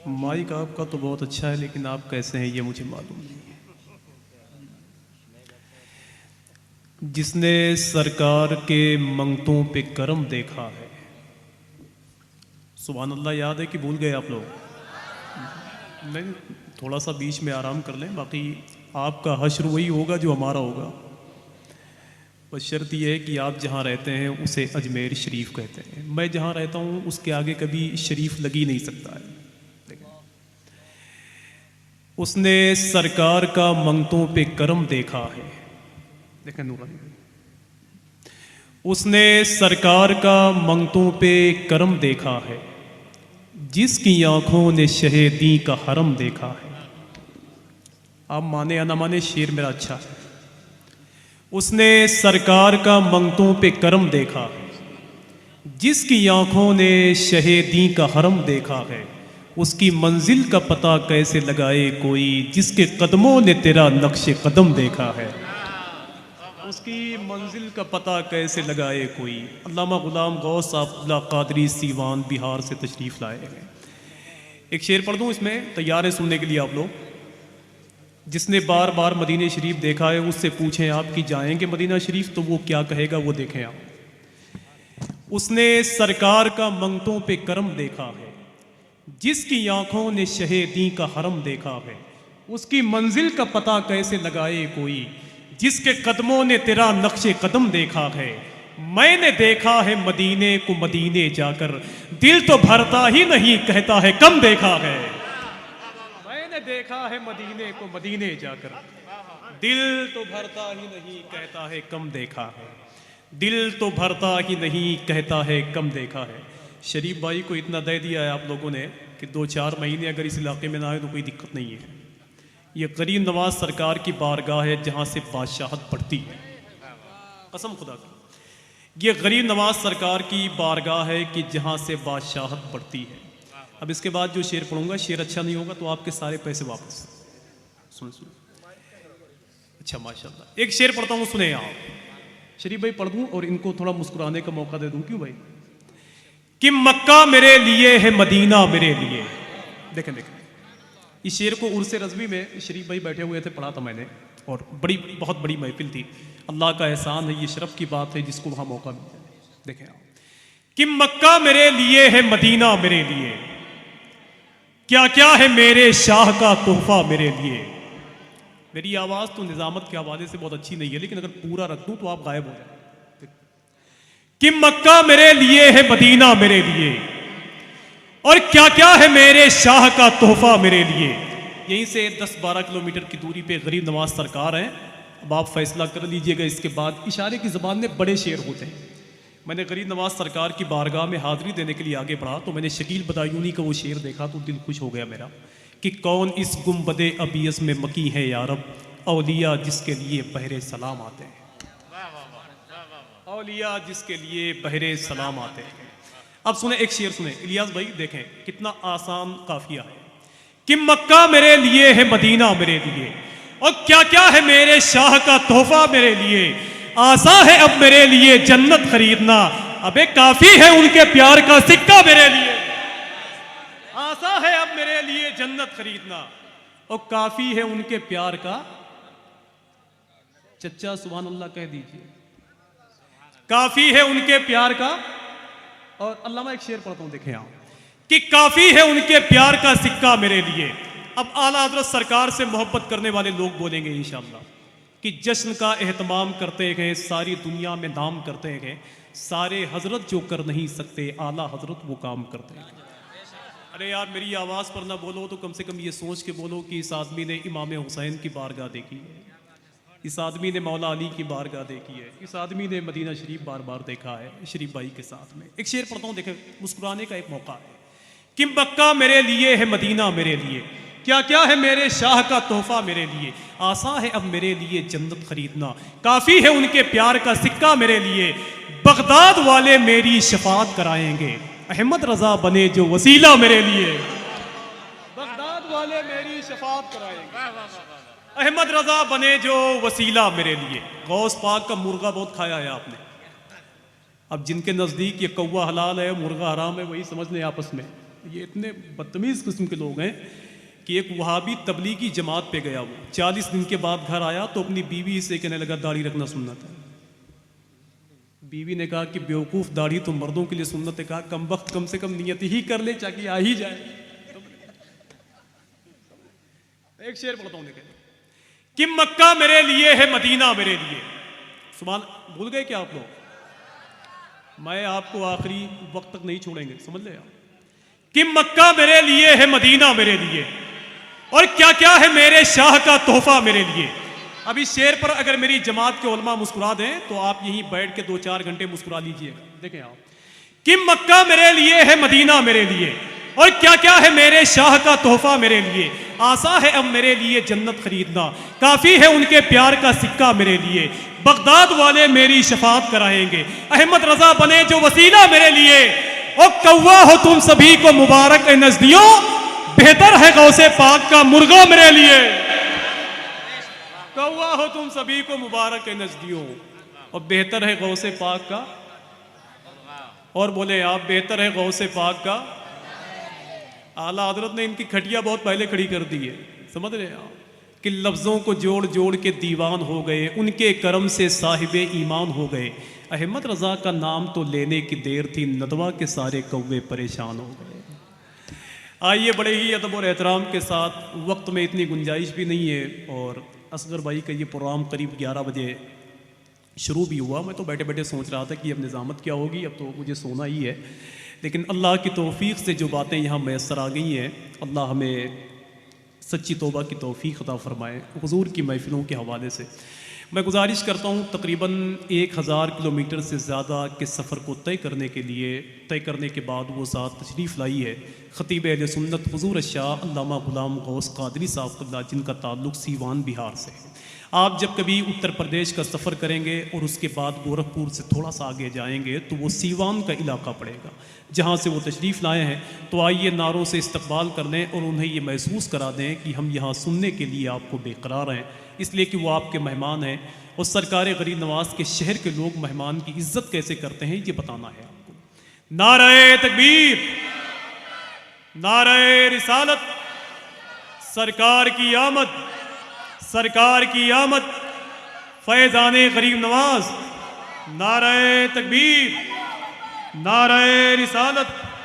Mic आपका तो बहुत अच्छा है, लेकिन आप कैसे हैं ये मुझे मालूम नहीं है। जिसने सरकार के मंगतों पे करम देखा है, सुभान अल्लाह याद है कि भूल गए आप लोग? नहीं, थोड़ा सा बीच में आराम कर लें। बाकी आपका हश्र वही होगा जो हमारा होगा। बस शर्त यह है कि आप जहाँ रहते हैं उसे अजमेर शरीफ कहते हैं। मैं जहाँ रहता हूँ उसके आगे कभी शरीफ लग ही नहीं सकता है। उसने सरकार का मंगतों पे करम देखा है। देखें नूरानी, उसने सरकार का मंगतों पे करम देखा है, जिसकी आंखों ने शहीदी का हरम देखा है। आप माने या ना माने, शेर मेरा अच्छा है। उसने सरकार का मंगतों पे करम देखा है, जिसकी आंखों ने शहीदी का हरम देखा है। उसकी मंजिल का पता कैसे लगाए कोई, जिसके कदमों ने तेरा नक्शे कदम देखा है। उसकी मंजिल का पता कैसे लगाए कोई। अल्लामा गुलाम गौस अब्दुल्ला कादरी सीवान बिहार से तशरीफ़ लाए हैं। एक शेर पढ़ दूँ, इसमें तैयार है सुनने के लिए आप लोग। जिसने बार बार मदीने शरीफ देखा है उससे पूछें आप कि जाएंगे मदीना शरीफ, तो वो क्या कहेगा वो देखें आप। उसने सरकार का मंगतों पे करम देखा है, जिसकी आंखों ने शहीदी का हरम देखा है। उसकी मंजिल का पता कैसे लगाए कोई, जिसके कदमों ने तेरा नक्शे कदम देखा है। मैंने देखा है मदीने को मदीने जाकर, दिल तो भरता ही नहीं कहता है कम देखा है। मैंने देखा है मदीने को मदीने जाकर, दिल तो भरता ही नहीं कहता है कम देखा है। दिल तो भरता ही नहीं कहता है कम देखा है। शरीफ भाई को इतना दे दिया है आप लोगों ने कि 2-4 महीने अगर इस इलाके में ना आए तो कोई दिक्कत नहीं है। ये गरीब नवाज सरकार की बारगाह है जहाँ से बादशाहत बढ़ती है, कसम खुदा की। ये गरीब नवाज सरकार की बारगाह है कि जहाँ से बादशाहत बढ़ती है। अब इसके बाद जो शेर पढ़ूंगा, शेर अच्छा नहीं होगा तो आपके सारे पैसे वापस। सुन सुन, अच्छा माशाल्लाह। एक शेर पढ़ता हूँ, सुने आप। शरीफ भाई पढ़ दूँ और इनको थोड़ा मुस्कुराने का मौका दे दूँ, क्यों भाई? कि मक्का मेरे लिए है मदीना मेरे लिए। देखें देखें, इस शेर को उर्से रज़वी में शरीफ भाई बैठे हुए थे, पढ़ा था मैंने, और बहुत बड़ी महफिल थी। अल्लाह का एहसान है, ये शरफ की बात है जिसको वहाँ मौका मिल जाए। देखें आप कि मक्का मेरे लिए है मदीना मेरे लिए, क्या क्या है मेरे शाह का तोहफा मेरे लिए। मेरी आवाज़ तो निज़ामत के हवाले से बहुत अच्छी नहीं है, लेकिन अगर पूरा रख दूँ तो आप गायब हो जाए। कि मक्का मेरे लिए है मदीना मेरे लिए, और क्या क्या है मेरे शाह का तोहफा मेरे लिए। यहीं से 10-12 किलोमीटर की दूरी पे गरीब नवाज सरकार है। अब आप फैसला कर लीजिएगा। इसके बाद इशारे की ज़बान में बड़े शेर होते हैं। मैंने गरीब नवाज सरकार की बारगाह में हाज़िरी देने के लिए आगे बढ़ा तो मैंने शकील बदायूनी का वो शेर देखा तो दिल खुश हो गया मेरा कि कौन इस गुम्बदे अबीयस में मकी है यारब, औलिया जिसके लिए बहरे सलाम आते हैं। औलिया जिसके लिए बहरे सलाम आते हैं। अब सुने एक शेर, सुने इलियास भाई, देखें कितना आसान काफिया है। कि मक्का मेरे लिए है मदीना मेरे लिए, और क्या क्या है मेरे शाह का तोहफा मेरे लिए। आसा है अब मेरे लिए जन्नत खरीदना, अबे काफी है उनके प्यार का सिक्का मेरे लिए। आसा है अब मेरे लिए जन्नत खरीदना, और काफी है उनके प्यार का। चच्चा सुभान अल्लाह कह दीजिए। काफी है उनके प्यार का। और अल्लामा एक शेर पढ़ता हूं, देखें आप कि काफी है उनके प्यार का सिक्का मेरे लिए। अब आला हजरत सरकार से मोहब्बत करने वाले लोग बोलेंगे इंशाअल्लाह कि जश्न का एहतमाम करते गए, सारी दुनिया में नाम करते गए, सारे हजरत जो कर नहीं सकते आला हजरत वो काम करते हैं। अरे यार मेरी आवाज़ पर ना बोलो तो कम से कम ये सोच के बोलो कि इस आदमी ने इमाम हुसैन की बारगाह देखी है, इस आदमी ने मौला अली की बारगाह देखी है, इस आदमी ने मदीना शरीफ बार बार देखा है शरीफ भाई के साथ में। एक शेर पढ़ता हूँ, देखें मुस्कुराने का एक मौका है। कि मक्का मेरे लिए है मदीना मेरे लिए, क्या क्या है मेरे शाह का तोहफा मेरे लिए। आसा है अब मेरे लिए जन्नत खरीदना, काफ़ी है उनके प्यार का सिक्का मेरे लिए। बगदाद वाले मेरी शफात कराएंगे, अहमद रजा बने जो वसीला मेरे लिए। बगदाद वाले मेरी शफात कराएंगे, अहमद रजा बने जो वसीला मेरे लिए। गौस पाक का मुर्गा बहुत खाया है आपने। अब जिनके नज़दीक ये कौवा हलाल है मुर्गा हराम है, वही समझ लें आपस में। ये इतने बदतमीज़ किस्म के लोग हैं कि एक वहाबी तबलीगी जमात पे गया, वो 40 दिन के बाद घर आया तो अपनी बीवी से कहने लगा दाढ़ी रखना सुन्नत है। बीवी ने कहा कि बेवकूफ़, दाढ़ी तो मर्दों के लिए सुन्नत है। कहा कम वक्त, कम से कम नियत ही कर ले ताकि आ ही जाए। एक शेर पढ़ता हूं देखें कि मक्का मेरे लिए है, मदीना मेरे लिए। सुभान, भूल गए क्या आप लोग? मैं आपको आखिरी वक्त तक नहीं छोड़ेंगे, समझ ले आप कि मक्का मेरे लिए है, मदीना मेरे लिए, और क्या क्या है मेरे शाह का तोहफा मेरे लिए। अब इस शेर पर अगर मेरी जमात के उलमा मुस्कुरा दें तो आप यहीं बैठ के 2-4 घंटे मुस्कुरा लीजिएगा। देखें आप कि मक्का मेरे लिए है, मदीना मेरे लिए, और क्या क्या है मेरे शाह का तोहफा मेरे लिए। आसा है अब मेरे लिए जन्नत खरीदना, काफी है उनके प्यार का सिक्का मेरे लिए। बगदाद वाले मेरी शफात कराएंगे, अहमद रजा बने जो वसीला मेरे लिए। ओ कौवा हो तुम सभी को मुबारक ए नजदियों, बेहतर है गौसे पाक का मुर्गा मेरे लिए। कौवा हो तुम सभी को मुबारक ए नजदियों, और बेहतर है गौसे पाक का, और बोले आप बेहतर है गौसे पाक का। आला हजरत ने इनकी खटिया बहुत पहले खड़ी कर दी है, समझ रहे हैं आप कि लफ्ज़ों को जोड़ जोड़ के दीवान हो गए, उनके करम से साहिबे ईमान हो गए। अहमद रज़ा का नाम तो लेने की देर थी, नदवा के सारे कौवे परेशान हो गए। आइए बड़े ही अदब और एहतराम के साथ, वक्त में इतनी गुंजाइश भी नहीं है और असगर भाई का ये प्रोग्राम करीब 11 बजे शुरू भी हुआ। मैं तो बैठे बैठे सोच रहा था कि अब निज़ामत क्या होगी, अब तो मुझे सोना ही है। लेकिन अल्लाह की तौफीक से जो बातें यहाँ मैसर आ गई हैं, अल्लाह हमें सच्ची तौबा की तौफीक अता फरमाए। हुजूर की महफिलों के हवाले से मैं गुजारिश करता हूँ, तकरीबन 1000 किलोमीटर से ज़्यादा के सफ़र को तय करने के बाद वो साथ तशरीफ़ लाई है ख़तीब अहले सुन्नत हुजूर शाह अल्लामा ग़ुलाम गौस क़ादरी साहब, जिनका ताल्लुक़ सीवान बिहार से है। आप जब कभी उत्तर प्रदेश का सफ़र करेंगे और उसके बाद गोरखपुर से थोड़ा सा आगे जाएंगे तो वो सीवान का इलाका पड़ेगा जहाँ से वो तशरीफ़ लाए हैं। तो आइए नारों से इस्तकबाल कर लें और उन्हें ये महसूस करा दें कि हम यहाँ सुनने के लिए आपको बेकरार हैं, इसलिए कि वो आपके मेहमान हैं और सरकार गरीब नवाज़ के शहर के लोग मेहमान की इज़्ज़त कैसे करते हैं ये बताना है आपको। नारे तकबीर, नारे रिसालत, सरकार की आमद, सरकार की आमद, फैज़ाने गरीब नवाज। नारे तकबीर, नारे रिसालत।